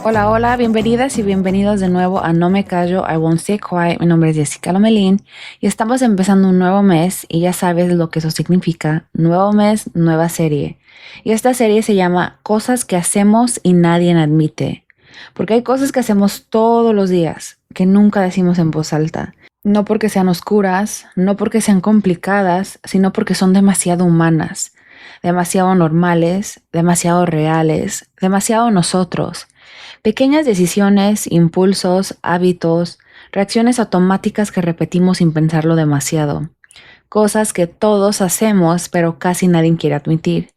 Hola, hola, bienvenidas y bienvenidos de nuevo a No Me Callo, I Won't Stay Quiet. Mi nombre es Jessica Lomelín y estamos empezando un nuevo mes y ya sabes lo que eso significa. Nuevo mes, nueva serie. Y esta serie se llama Cosas que hacemos y nadie admite. Porque hay cosas que hacemos todos los días que nunca decimos en voz alta. No porque sean oscuras, no porque sean complicadas, sino porque son demasiado humanas, demasiado normales, demasiado reales, demasiado nosotros. Pequeñas decisiones, impulsos, hábitos, reacciones automáticas que repetimos sin pensarlo demasiado. Cosas que todos hacemos pero casi nadie quiere admitir.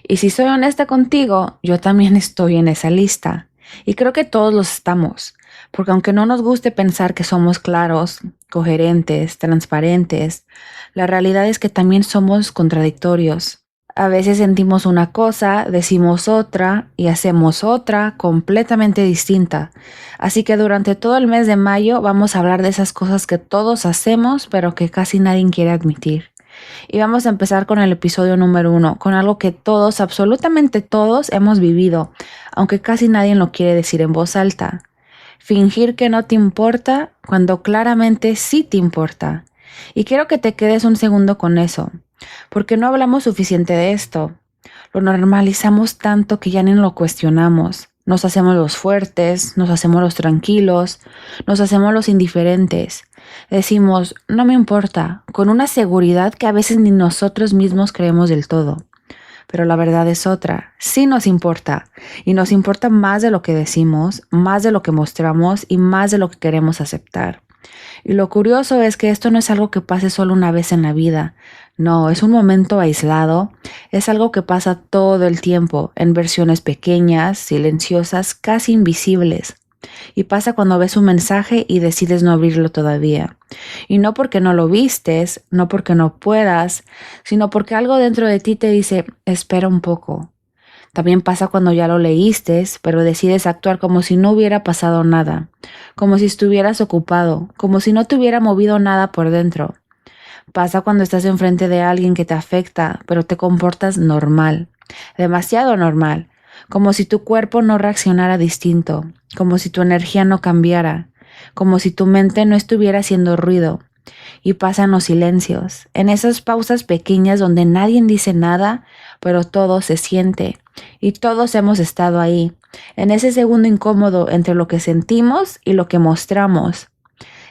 Y si soy honesta contigo, yo también estoy en esa lista. Y creo que todos los estamos, porque aunque no nos guste pensar que somos claros, coherentes, transparentes, la realidad es que también somos contradictorios. A veces sentimos una cosa, decimos otra y hacemos otra completamente distinta. Así que durante todo el mes de mayo vamos a hablar de esas cosas que todos hacemos pero que casi nadie quiere admitir. Y vamos a empezar con el episodio número 1, con algo que todos, absolutamente todos, hemos vivido, aunque casi nadie lo quiere decir en voz alta. Fingir que no te importa cuando claramente sí te importa. Y quiero que te quedes un segundo con eso, porque no hablamos suficiente de esto. Lo normalizamos tanto que ya ni lo cuestionamos. Nos hacemos los fuertes, nos hacemos los tranquilos, nos hacemos los indiferentes. Decimos, no me importa, con una seguridad que a veces ni nosotros mismos creemos del todo. Pero la verdad es otra, sí nos importa, y nos importa más de lo que decimos, más de lo que mostramos y más de lo que queremos aceptar. Y lo curioso es que esto no es algo que pase solo una vez en la vida, no, es un momento aislado, es algo que pasa todo el tiempo, en versiones pequeñas, silenciosas, casi invisibles. Y pasa cuando ves un mensaje y decides no abrirlo todavía. Y no porque no lo vistes, no porque no puedas, sino porque algo dentro de ti te dice, espera un poco. También pasa cuando ya lo leíste, pero decides actuar como si no hubiera pasado nada, como si estuvieras ocupado, como si no te hubiera movido nada por dentro. Pasa cuando estás enfrente de alguien que te afecta, pero te comportas normal, demasiado normal, como si tu cuerpo no reaccionara distinto, como si tu energía no cambiara, como si tu mente no estuviera haciendo ruido. Y pasan los silencios, en esas pausas pequeñas donde nadie dice nada, pero todo se siente. Y todos hemos estado ahí, en ese segundo incómodo entre lo que sentimos y lo que mostramos.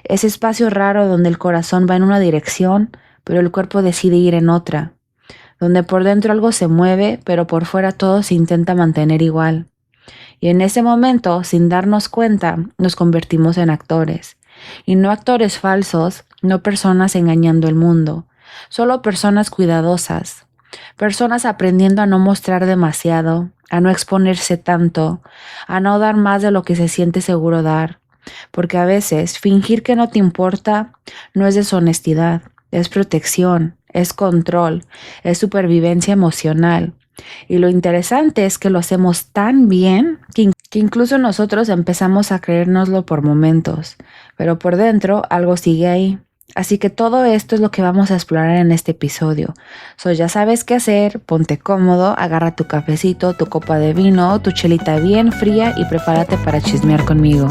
Ese espacio raro donde el corazón va en una dirección, pero el cuerpo decide ir en otra. Donde por dentro algo se mueve, pero por fuera todo se intenta mantener igual. Y en ese momento, sin darnos cuenta, nos convertimos en actores. Y no actores falsos, no personas engañando el mundo, solo personas cuidadosas. Personas aprendiendo a no mostrar demasiado, a no exponerse tanto, a no dar más de lo que se siente seguro dar. Porque a veces fingir que no te importa no es deshonestidad, es protección, es control, es supervivencia emocional. Y lo interesante es que lo hacemos tan bien que incluso nosotros empezamos a creérnoslo por momentos, pero por dentro algo sigue ahí. Así que todo esto es lo que vamos a explorar en este episodio. Ya sabes qué hacer, ponte cómodo, agarra tu cafecito, tu copa de vino, tu chelita bien fría y prepárate para chismear conmigo.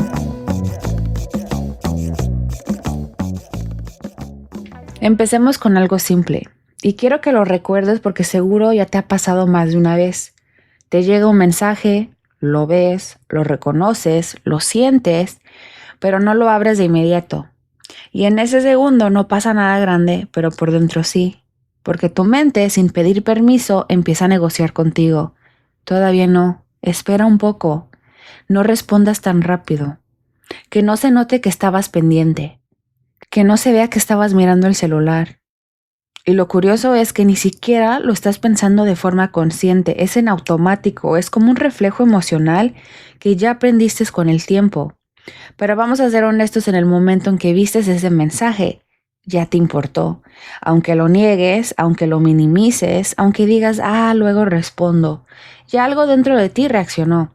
Empecemos con algo simple. Y quiero que lo recuerdes porque seguro ya te ha pasado más de una vez. Te llega un mensaje, lo ves, lo reconoces, lo sientes, pero no lo abres de inmediato. Y en ese segundo no pasa nada grande, pero por dentro sí. Porque tu mente, sin pedir permiso, empieza a negociar contigo. Todavía no. Espera un poco. No respondas tan rápido. Que no se note que estabas pendiente. Que no se vea que estabas mirando el celular. Y lo curioso es que ni siquiera lo estás pensando de forma consciente, es en automático, es como un reflejo emocional que ya aprendiste con el tiempo. Pero vamos a ser honestos, en el momento en que vistes ese mensaje, ya te importó. Aunque lo niegues, aunque lo minimices, aunque digas, luego respondo, ya algo dentro de ti reaccionó,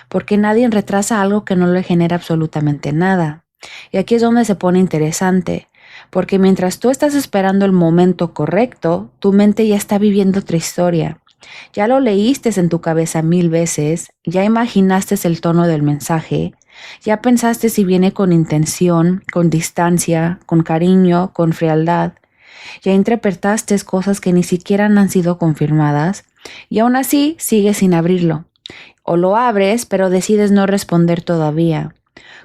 porque nadie retrasa algo que no le genera absolutamente nada. Y aquí es donde se pone interesante. Porque mientras tú estás esperando el momento correcto, tu mente ya está viviendo otra historia. Ya lo leíste en tu cabeza 1000 veces, ya imaginaste el tono del mensaje, ya pensaste si viene con intención, con distancia, con cariño, con frialdad, ya interpretaste cosas que ni siquiera han sido confirmadas y aún así sigues sin abrirlo. O lo abres, pero decides no responder todavía,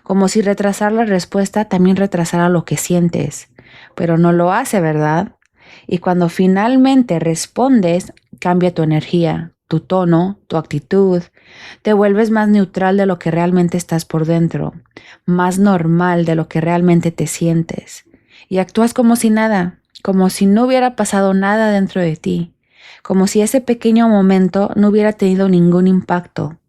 como si retrasar la respuesta también retrasara lo que sientes, pero no lo hace, ¿verdad? Y cuando finalmente respondes, cambia tu energía, tu tono, tu actitud, te vuelves más neutral de lo que realmente estás por dentro, más normal de lo que realmente te sientes, y actúas como si nada, como si no hubiera pasado nada dentro de ti, como si ese pequeño momento no hubiera tenido ningún impacto,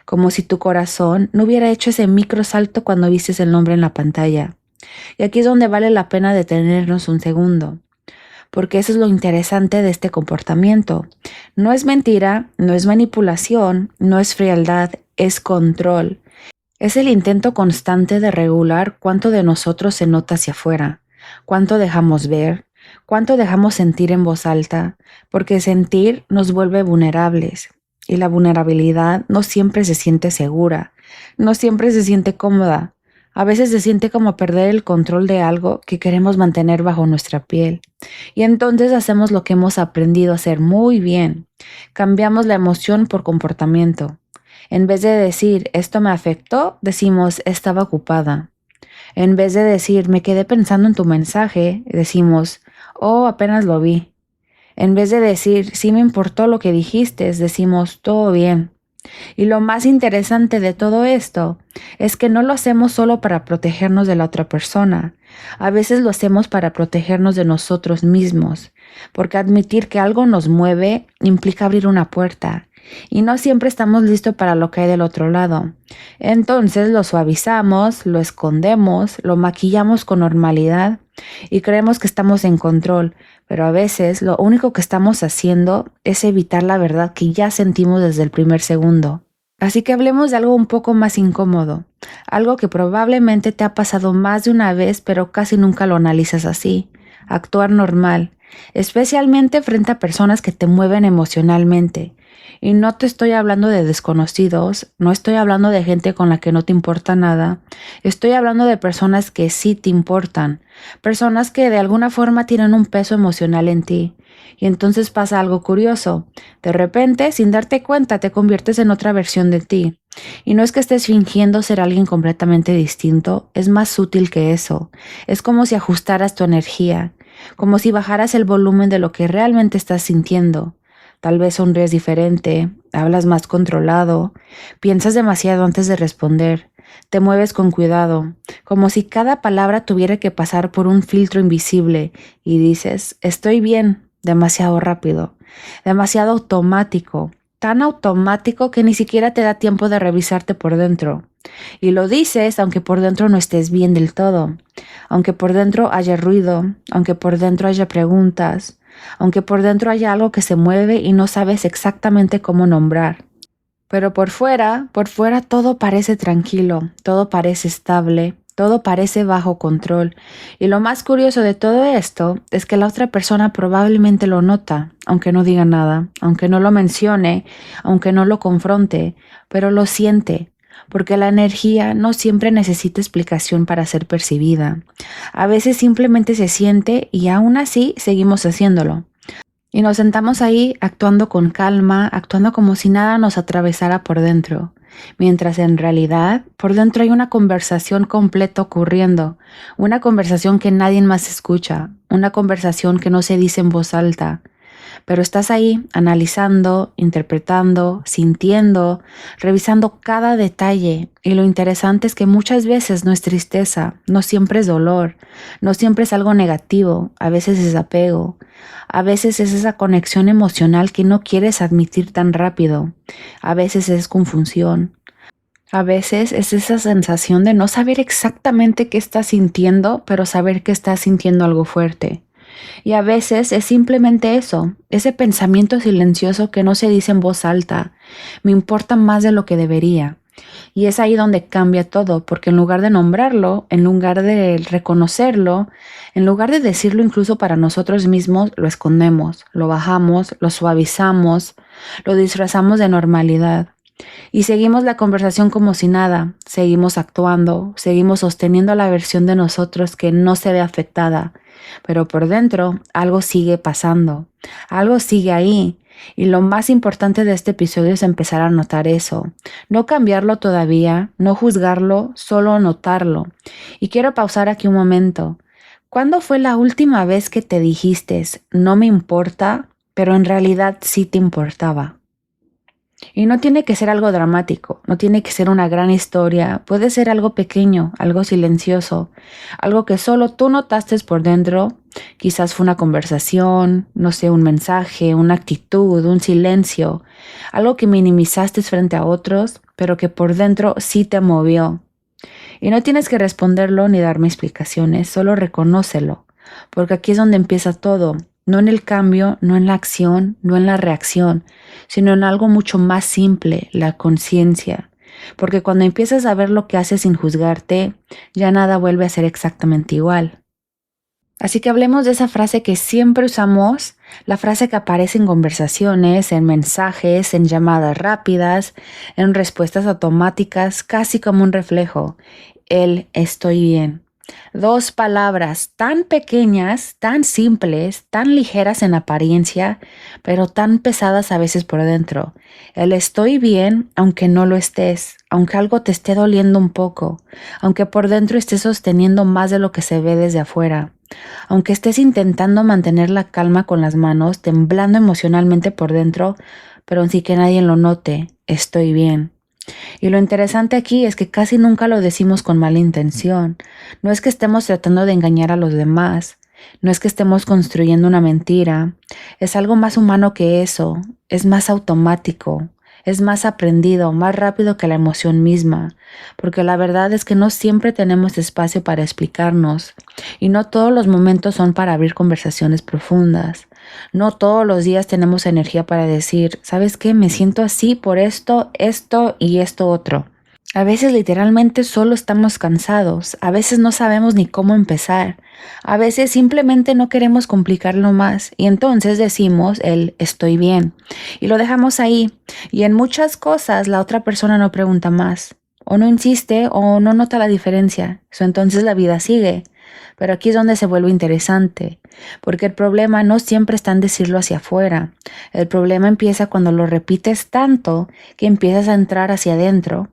como si tu corazón no hubiera hecho ese micro salto cuando viste el nombre en la pantalla. Y aquí es donde vale la pena detenernos un segundo, porque eso es lo interesante de este comportamiento. No es mentira, no es manipulación, no es frialdad, es control. Es el intento constante de regular cuánto de nosotros se nota hacia afuera, cuánto dejamos ver, cuánto dejamos sentir en voz alta, porque sentir nos vuelve vulnerables. Y la vulnerabilidad no siempre se siente segura, no siempre se siente cómoda. A veces se siente como perder el control de algo que queremos mantener bajo nuestra piel. Y entonces hacemos lo que hemos aprendido a hacer muy bien. Cambiamos la emoción por comportamiento. En vez de decir, esto me afectó, decimos, estaba ocupada. En vez de decir, me quedé pensando en tu mensaje, decimos, oh, apenas lo vi. En vez de decir, sí me importó lo que dijiste, decimos, todo bien. Y lo más interesante de todo esto es que no lo hacemos solo para protegernos de la otra persona. A veces lo hacemos para protegernos de nosotros mismos, porque admitir que algo nos mueve implica abrir una puerta. Y no siempre estamos listos para lo que hay del otro lado. Entonces lo suavizamos, lo escondemos, lo maquillamos con normalidad y creemos que estamos en control, pero a veces lo único que estamos haciendo es evitar la verdad que ya sentimos desde el primer segundo. Así que hablemos de algo un poco más incómodo, algo que probablemente te ha pasado más de una vez, pero casi nunca lo analizas así. Actuar normal, especialmente frente a personas que te mueven emocionalmente. Y no te estoy hablando de desconocidos, no estoy hablando de gente con la que no te importa nada, estoy hablando de personas que sí te importan, personas que de alguna forma tienen un peso emocional en ti. Y entonces pasa algo curioso. De repente, sin darte cuenta, te conviertes en otra versión de ti. Y no es que estés fingiendo ser alguien completamente distinto, es más sutil que eso. Es como si ajustaras tu energía, como si bajaras el volumen de lo que realmente estás sintiendo. Tal vez sonríes diferente, hablas más controlado, piensas demasiado antes de responder, te mueves con cuidado, como si cada palabra tuviera que pasar por un filtro invisible y dices, estoy bien, demasiado rápido, demasiado automático, tan automático que ni siquiera te da tiempo de revisarte por dentro. Y lo dices aunque por dentro no estés bien del todo, aunque por dentro haya ruido, aunque por dentro haya preguntas, aunque por dentro haya algo que se mueve y no sabes exactamente cómo nombrar. Pero por fuera todo parece tranquilo, todo parece estable, todo parece bajo control. Y lo más curioso de todo esto es que la otra persona probablemente lo nota, aunque no diga nada, aunque no lo mencione, aunque no lo confronte, pero lo siente. Porque la energía no siempre necesita explicación para ser percibida. A veces simplemente se siente y aún así seguimos haciéndolo. Y nos sentamos ahí actuando con calma, actuando como si nada nos atravesara por dentro. Mientras en realidad por dentro hay una conversación completa ocurriendo, una conversación que nadie más escucha, una conversación que no se dice en voz alta. Pero estás ahí analizando, interpretando, sintiendo, revisando cada detalle. Y lo interesante es que muchas veces no es tristeza, no siempre es dolor, no siempre es algo negativo, a veces es apego, a veces es esa conexión emocional que no quieres admitir tan rápido, a veces es confusión. A veces es esa sensación de no saber exactamente qué estás sintiendo, pero saber que estás sintiendo algo fuerte. Y a veces es simplemente eso, ese pensamiento silencioso que no se dice en voz alta. Me importa más de lo que debería. Y es ahí donde cambia todo, porque en lugar de nombrarlo, en lugar de reconocerlo, en lugar de decirlo incluso para nosotros mismos, lo escondemos, lo bajamos, lo suavizamos, lo disfrazamos de normalidad. Y seguimos la conversación como si nada, seguimos actuando, seguimos sosteniendo la versión de nosotros que no se ve afectada, pero por dentro algo sigue pasando, algo sigue ahí. Y lo más importante de este episodio es empezar a notar eso, no cambiarlo todavía, no juzgarlo, solo notarlo. Y quiero pausar aquí un momento. ¿Cuándo fue la última vez que te dijiste, no me importa, pero en realidad sí te importaba? Y no tiene que ser algo dramático, no tiene que ser una gran historia, puede ser algo pequeño, algo silencioso, algo que solo tú notaste por dentro, quizás fue una conversación, no sé, un mensaje, una actitud, un silencio, algo que minimizaste frente a otros, pero que por dentro sí te movió. Y no tienes que responderlo ni darme explicaciones, solo reconócelo, porque aquí es donde empieza todo. No en el cambio, no en la acción, no en la reacción, sino en algo mucho más simple, la conciencia. Porque cuando empiezas a ver lo que haces sin juzgarte, ya nada vuelve a ser exactamente igual. Así que hablemos de esa frase que siempre usamos, la frase que aparece en conversaciones, en mensajes, en llamadas rápidas, en respuestas automáticas, casi como un reflejo. El estoy bien. Dos palabras tan pequeñas, tan simples, tan ligeras en apariencia, pero tan pesadas a veces por dentro. El estoy bien, aunque no lo estés, aunque algo te esté doliendo un poco, aunque por dentro estés sosteniendo más de lo que se ve desde afuera, aunque estés intentando mantener la calma con las manos, temblando emocionalmente por dentro, pero sin que nadie lo note, estoy bien. Y lo interesante aquí es que casi nunca lo decimos con mala intención. No es que estemos tratando de engañar a los demás. No es que estemos construyendo una mentira. Es algo más humano que eso. Es más automático. Es más aprendido, más rápido que la emoción misma. Porque la verdad es que no siempre tenemos espacio para explicarnos. Y no todos los momentos son para abrir conversaciones profundas. No todos los días tenemos energía para decir, ¿sabes qué? Me siento así por esto, esto y esto otro. A veces literalmente solo estamos cansados, a veces no sabemos ni cómo empezar, a veces simplemente no queremos complicarlo más y entonces decimos el estoy bien y lo dejamos ahí y en muchas cosas la otra persona no pregunta más o no insiste o no nota la diferencia, entonces la vida sigue. Pero aquí es donde se vuelve interesante, porque el problema no siempre está en decirlo hacia afuera. El problema empieza cuando lo repites tanto que empiezas a entrar hacia adentro.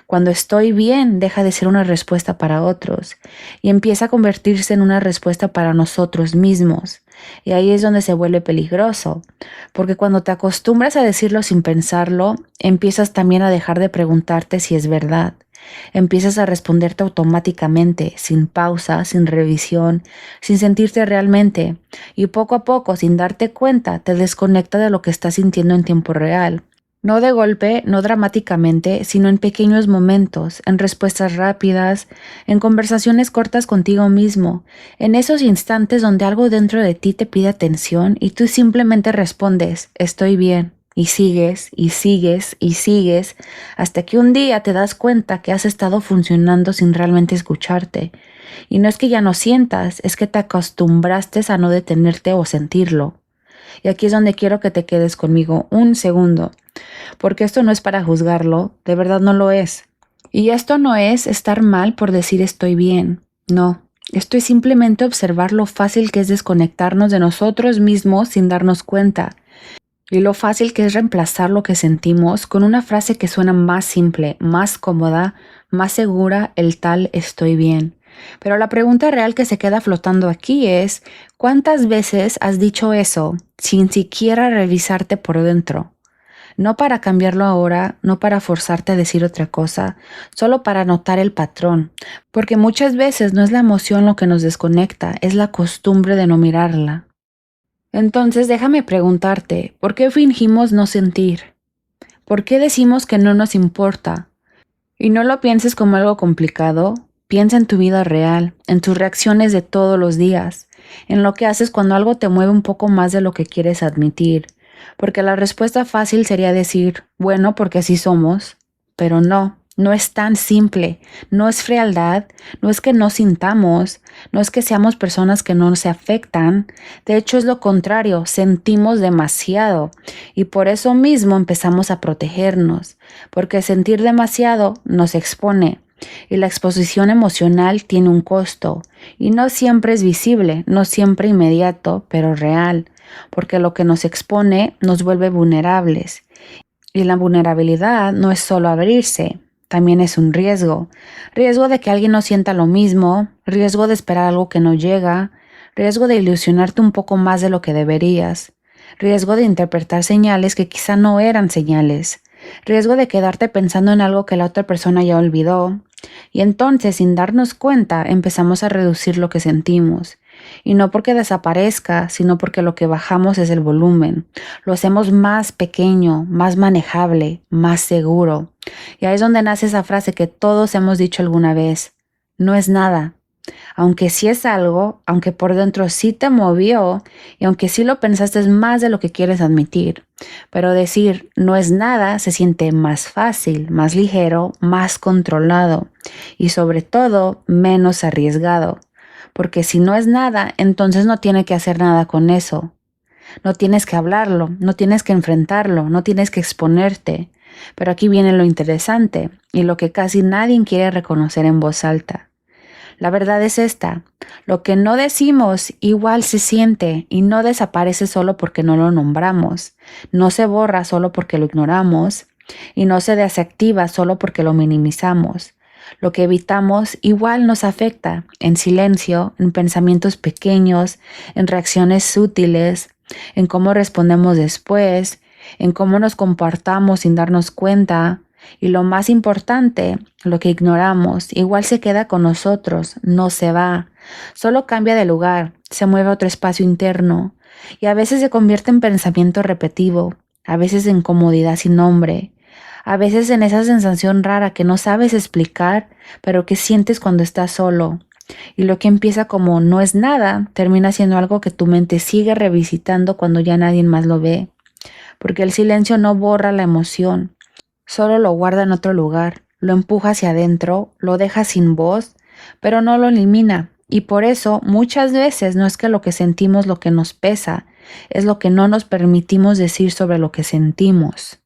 Cuando estoy bien deja de ser una respuesta para otros y empieza a convertirse en una respuesta para nosotros mismos. Y ahí es donde se vuelve peligroso, porque cuando te acostumbras a decirlo sin pensarlo, empiezas también a dejar de preguntarte si es verdad. Empiezas a responderte automáticamente, sin pausa, sin revisión, sin sentirte realmente, y poco a poco, sin darte cuenta, te desconecta de lo que estás sintiendo en tiempo real. No de golpe, no dramáticamente, sino en pequeños momentos, en respuestas rápidas, en conversaciones cortas contigo mismo, en esos instantes donde algo dentro de ti te pide atención y tú simplemente respondes, estoy bien. Y sigues, y sigues, y sigues, hasta que un día te das cuenta que has estado funcionando sin realmente escucharte. Y no es que ya no sientas, es que te acostumbraste a no detenerte o sentirlo. Y aquí es donde quiero que te quedes conmigo un segundo, porque esto no es para juzgarlo, de verdad no lo es. Y esto no es estar mal por decir estoy bien, no. Esto es simplemente observar lo fácil que es desconectarnos de nosotros mismos sin darnos cuenta. Y lo fácil que es reemplazar lo que sentimos con una frase que suena más simple, más cómoda, más segura, el tal estoy bien. Pero la pregunta real que se queda flotando aquí es, ¿cuántas veces has dicho eso sin siquiera revisarte por dentro? No para cambiarlo ahora, no para forzarte a decir otra cosa, solo para notar el patrón. Porque muchas veces no es la emoción lo que nos desconecta, es la costumbre de no mirarla. Entonces déjame preguntarte, ¿por qué fingimos no sentir? ¿Por qué decimos que no nos importa? Y no lo pienses como algo complicado, piensa en tu vida real, en tus reacciones de todos los días, en lo que haces cuando algo te mueve un poco más de lo que quieres admitir. Porque la respuesta fácil sería decir, bueno, porque así somos, pero no. No es tan simple, no es frialdad, no es que no sintamos, no es que seamos personas que no se afectan. De hecho, es lo contrario, sentimos demasiado y por eso mismo empezamos a protegernos, porque sentir demasiado nos expone y la exposición emocional tiene un costo y no siempre es visible, no siempre inmediato, pero real, porque lo que nos expone nos vuelve vulnerables. Y la vulnerabilidad no es solo abrirse, también es un riesgo. Riesgo de que alguien no sienta lo mismo, riesgo de esperar algo que no llega, riesgo de ilusionarte un poco más de lo que deberías, riesgo de interpretar señales que quizá no eran señales, riesgo de quedarte pensando en algo que la otra persona ya olvidó. Y entonces, sin darnos cuenta, empezamos a reducir lo que sentimos. Y no porque desaparezca, sino porque lo que bajamos es el volumen. Lo hacemos más pequeño, más manejable, más seguro. Y ahí es donde nace esa frase que todos hemos dicho alguna vez. No es nada. Aunque sí es algo, aunque por dentro sí te movió y aunque sí lo pensaste más de lo que quieres admitir. Pero decir no es nada se siente más fácil, más ligero, más controlado y sobre todo menos arriesgado. Porque si no es nada, entonces no tiene que hacer nada con eso. No tienes que hablarlo, no tienes que enfrentarlo, no tienes que exponerte. Pero aquí viene lo interesante y lo que casi nadie quiere reconocer en voz alta. La verdad es esta, lo que no decimos igual se siente y no desaparece solo porque no lo nombramos, no se borra solo porque lo ignoramos y no se desactiva solo porque lo minimizamos. Lo que evitamos igual nos afecta, en silencio, en pensamientos pequeños, en reacciones sutiles, en cómo respondemos después, en cómo nos comportamos sin darnos cuenta. Y lo más importante, lo que ignoramos, igual se queda con nosotros, no se va, solo cambia de lugar, se mueve a otro espacio interno y a veces se convierte en pensamiento repetitivo, a veces en comodidad sin nombre, a veces en esa sensación rara que no sabes explicar, pero que sientes cuando estás solo. Y lo que empieza como no es nada, termina siendo algo que tu mente sigue revisitando cuando ya nadie más lo ve, porque el silencio no borra la emoción. Solo lo guarda en otro lugar, lo empuja hacia adentro, lo deja sin voz, pero no lo elimina. Y por eso muchas veces no es que lo que sentimos lo que nos pesa, es lo que no nos permitimos decir sobre lo que sentimos.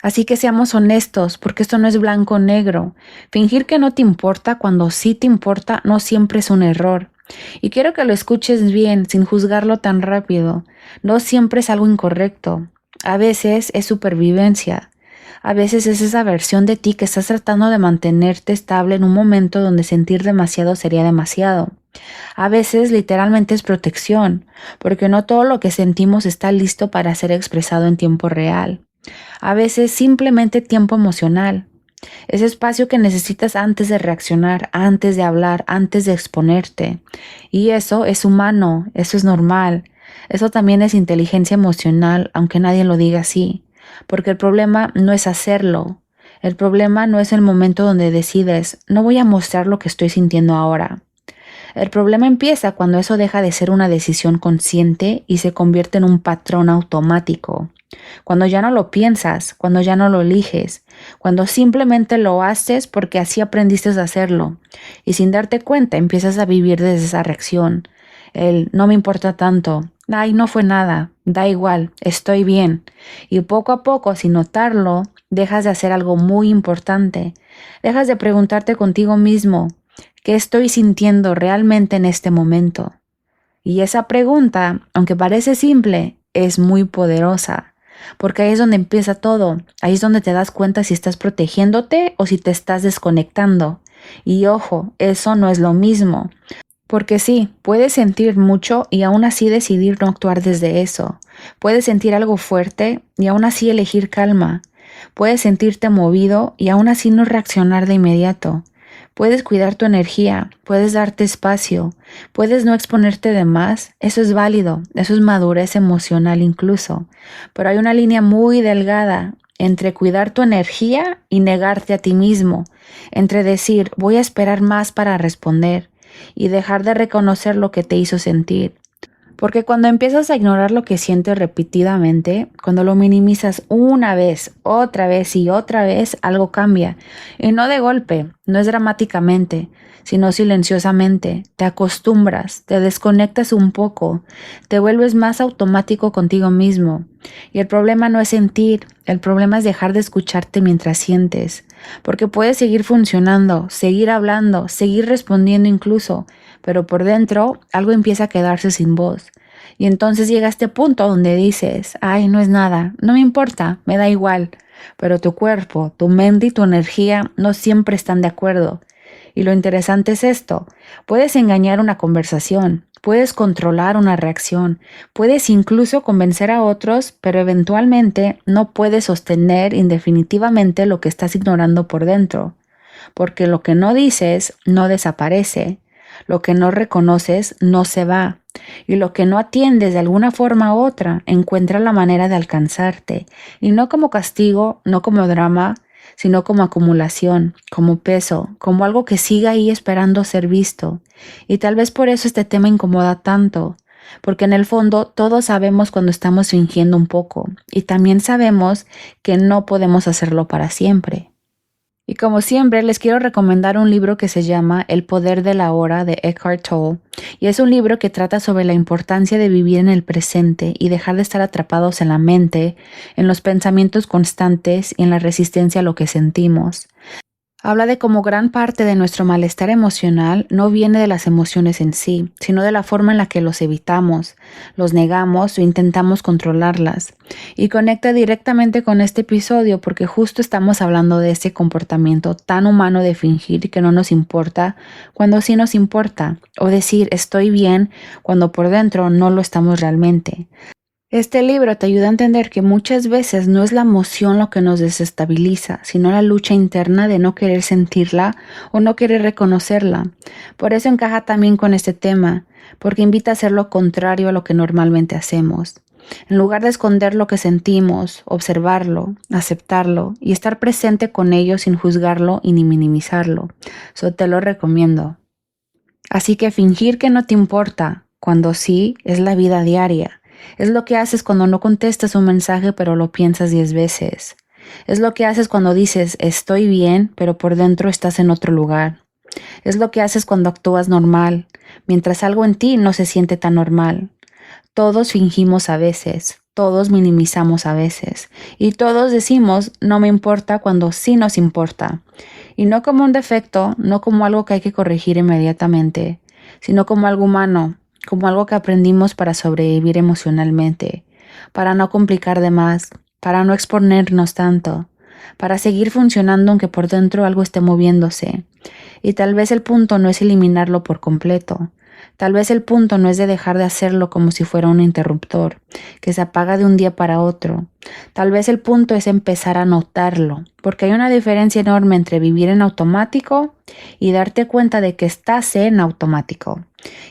Así que seamos honestos, porque esto no es blanco o negro. Fingir que no te importa cuando sí te importa no siempre es un error. Y quiero que lo escuches bien, sin juzgarlo tan rápido. No siempre es algo incorrecto. A veces es supervivencia. A veces es esa versión de ti que estás tratando de mantenerte estable en un momento donde sentir demasiado sería demasiado. A veces literalmente es protección, porque no todo lo que sentimos está listo para ser expresado en tiempo real. A veces simplemente tiempo emocional, ese espacio que necesitas antes de reaccionar, antes de hablar, antes de exponerte. Y eso es humano, eso es normal. Eso también es inteligencia emocional, aunque nadie lo diga así. Porque el problema no es hacerlo. El problema no es el momento donde decides, no voy a mostrar lo que estoy sintiendo ahora. El problema empieza cuando eso deja de ser una decisión consciente y se convierte en un patrón automático. Cuando ya no lo piensas, cuando ya no lo eliges, cuando simplemente lo haces porque así aprendiste a hacerlo y sin darte cuenta empiezas a vivir desde esa reacción. El no me importa tanto, ay, no fue nada, da igual, estoy bien. Y poco a poco, sin notarlo, dejas de hacer algo muy importante. Dejas de preguntarte contigo mismo, ¿qué estoy sintiendo realmente en este momento? Y esa pregunta, aunque parece simple, es muy poderosa, porque ahí es donde empieza todo, ahí es donde te das cuenta si estás protegiéndote o si te estás desconectando. Y ojo, eso no es lo mismo, porque sí, puedes sentir mucho y aún así decidir no actuar desde eso. Puedes sentir algo fuerte y aún así elegir calma. Puedes sentirte movido y aún así no reaccionar de inmediato. Puedes cuidar tu energía, puedes darte espacio, puedes no exponerte de más, eso es válido, eso es madurez emocional incluso, pero hay una línea muy delgada entre cuidar tu energía y negarte a ti mismo, entre decir voy a esperar más para responder y dejar de reconocer lo que te hizo sentir. Porque cuando empiezas a ignorar lo que sientes repetidamente, cuando lo minimizas una vez, otra vez y otra vez, algo cambia. Y no de golpe, no es dramáticamente, sino silenciosamente. Te acostumbras, te desconectas un poco, te vuelves más automático contigo mismo. Y el problema no es sentir, el problema es dejar de escucharte mientras sientes. Porque puedes seguir funcionando, seguir hablando, seguir respondiendo incluso, pero por dentro algo empieza a quedarse sin voz. Y entonces llega este punto donde dices, ay, no es nada, no me importa, me da igual. Pero tu cuerpo, tu mente y tu energía no siempre están de acuerdo. Y lo interesante es esto, puedes engañar una conversación, puedes controlar una reacción, puedes incluso convencer a otros, pero eventualmente no puedes sostener indefinitivamente lo que estás ignorando por dentro, porque lo que no dices no desaparece, lo que no reconoces no se va, y lo que no atiendes de alguna forma u otra encuentra la manera de alcanzarte, y no como castigo, no como drama, sino como acumulación, como peso, como algo que siga ahí esperando ser visto. Y tal vez por eso este tema incomoda tanto, porque en el fondo todos sabemos cuando estamos fingiendo un poco, y también sabemos que no podemos hacerlo para siempre. Y como siempre, les quiero recomendar un libro que se llama El poder de la hora de Eckhart Tolle. Y es un libro que trata sobre la importancia de vivir en el presente y dejar de estar atrapados en la mente, en los pensamientos constantes y en la resistencia a lo que sentimos. Habla de cómo gran parte de nuestro malestar emocional no viene de las emociones en sí, sino de la forma en la que los evitamos, los negamos o intentamos controlarlas. Y conecta directamente con este episodio porque justo estamos hablando de ese comportamiento tan humano de fingir que no nos importa cuando sí nos importa, o decir estoy bien cuando por dentro no lo estamos realmente. Este libro te ayuda a entender que muchas veces no es la emoción lo que nos desestabiliza, sino la lucha interna de no querer sentirla o no querer reconocerla. Por eso encaja también con este tema, porque invita a hacer lo contrario a lo que normalmente hacemos. En lugar de esconder lo que sentimos, observarlo, aceptarlo y estar presente con ello sin juzgarlo y ni minimizarlo. Eso te lo recomiendo. Así que fingir que no te importa, cuando sí, es la vida diaria. Es lo que haces cuando no contestas un mensaje pero lo piensas 10 veces. Es lo que haces cuando dices estoy bien pero por dentro estás en otro lugar. Es lo que haces cuando actúas normal, mientras algo en ti no se siente tan normal. Todos fingimos a veces, todos minimizamos a veces y todos decimos no me importa cuando sí nos importa. Y no como un defecto, no como algo que hay que corregir inmediatamente, sino como algo humano, como algo que aprendimos para sobrevivir emocionalmente, para no complicar de más, para no exponernos tanto, para seguir funcionando aunque por dentro algo esté moviéndose. Y tal vez el punto no es eliminarlo por completo. Tal vez el punto no es de dejar de hacerlo como si fuera un interruptor, que se apaga de un día para otro. Tal vez el punto es empezar a notarlo, porque hay una diferencia enorme entre vivir en automático y darte cuenta de que estás en automático.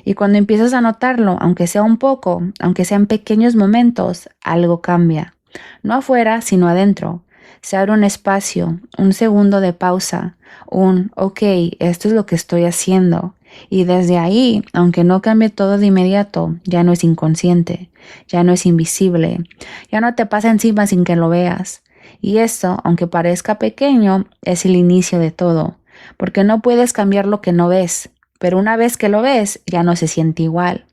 Y cuando empiezas a notarlo, aunque sea un poco, aunque sean pequeños momentos, algo cambia. No afuera, sino adentro. Se abre un espacio, un segundo de pausa, ok, esto es lo que estoy haciendo. Y desde ahí, aunque no cambie todo de inmediato, ya no es inconsciente, ya no es invisible, ya no te pasa encima sin que lo veas. Y esto, aunque parezca pequeño, es el inicio de todo, porque no puedes cambiar lo que no ves, pero una vez que lo ves, ya no se siente igual.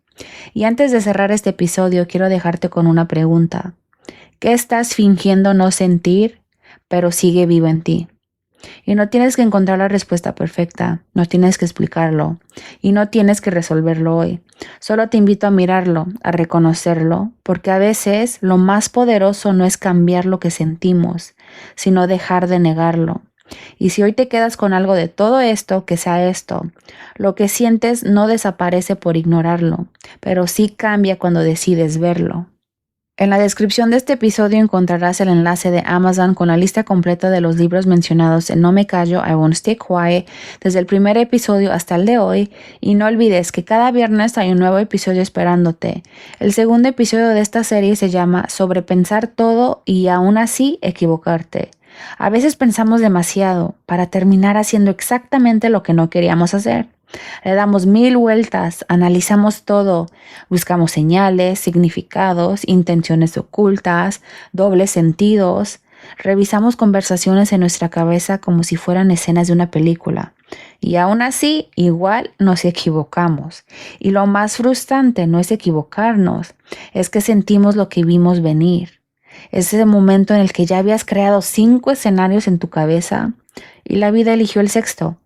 Y antes de cerrar este episodio, quiero dejarte con una pregunta. ¿Qué estás fingiendo no sentir, pero sigue vivo en ti? Y no tienes que encontrar la respuesta perfecta, no tienes que explicarlo y no tienes que resolverlo hoy. Solo te invito a mirarlo, a reconocerlo, porque a veces lo más poderoso no es cambiar lo que sentimos, sino dejar de negarlo. Y si hoy te quedas con algo de todo esto, que sea esto. Lo que sientes no desaparece por ignorarlo, pero sí cambia cuando decides verlo. En la descripción de este episodio encontrarás el enlace de Amazon con la lista completa de los libros mencionados en No Me Callo, I Won't Stay Quiet, desde el primer episodio hasta el de hoy, y no olvides que cada viernes hay un nuevo episodio esperándote. El segundo episodio de esta serie se llama Sobrepensar todo y aún así equivocarte. A veces pensamos demasiado para terminar haciendo exactamente lo que no queríamos hacer. Le damos 1000 vueltas, analizamos todo, buscamos señales, significados, intenciones ocultas, dobles sentidos. Revisamos conversaciones en nuestra cabeza como si fueran escenas de una película. Y aún así, igual nos equivocamos. Y lo más frustrante no es equivocarnos, es que sentimos lo que vimos venir. Es ese momento en el que ya habías creado 5 escenarios en tu cabeza y la vida eligió el sexto.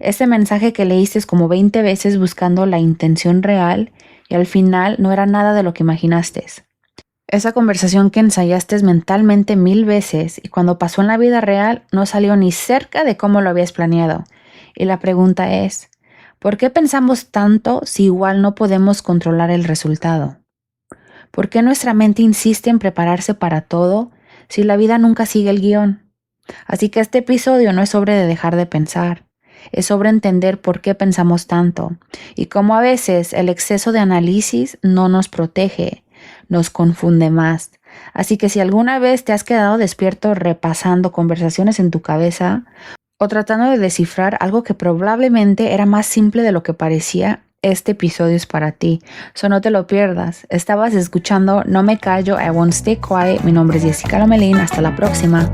Ese mensaje que leíste como 20 veces buscando la intención real y al final no era nada de lo que imaginaste. Esa conversación que ensayaste mentalmente 1000 veces y cuando pasó en la vida real no salió ni cerca de cómo lo habías planeado. Y la pregunta es, ¿por qué pensamos tanto si igual no podemos controlar el resultado? ¿Por qué nuestra mente insiste en prepararse para todo si la vida nunca sigue el guión? Así que este episodio no es sobre dejar de pensar, es sobre entender por qué pensamos tanto y cómo a veces el exceso de análisis no nos protege, nos confunde más. Así que si alguna vez te has quedado despierto repasando conversaciones en tu cabeza o tratando de descifrar algo que probablemente era más simple de lo que parecía, este episodio es para ti. So no te lo pierdas. Estabas escuchando No Me Callo, I Won't Stay Quiet. Mi nombre es Jessica Lomelín. Hasta la próxima.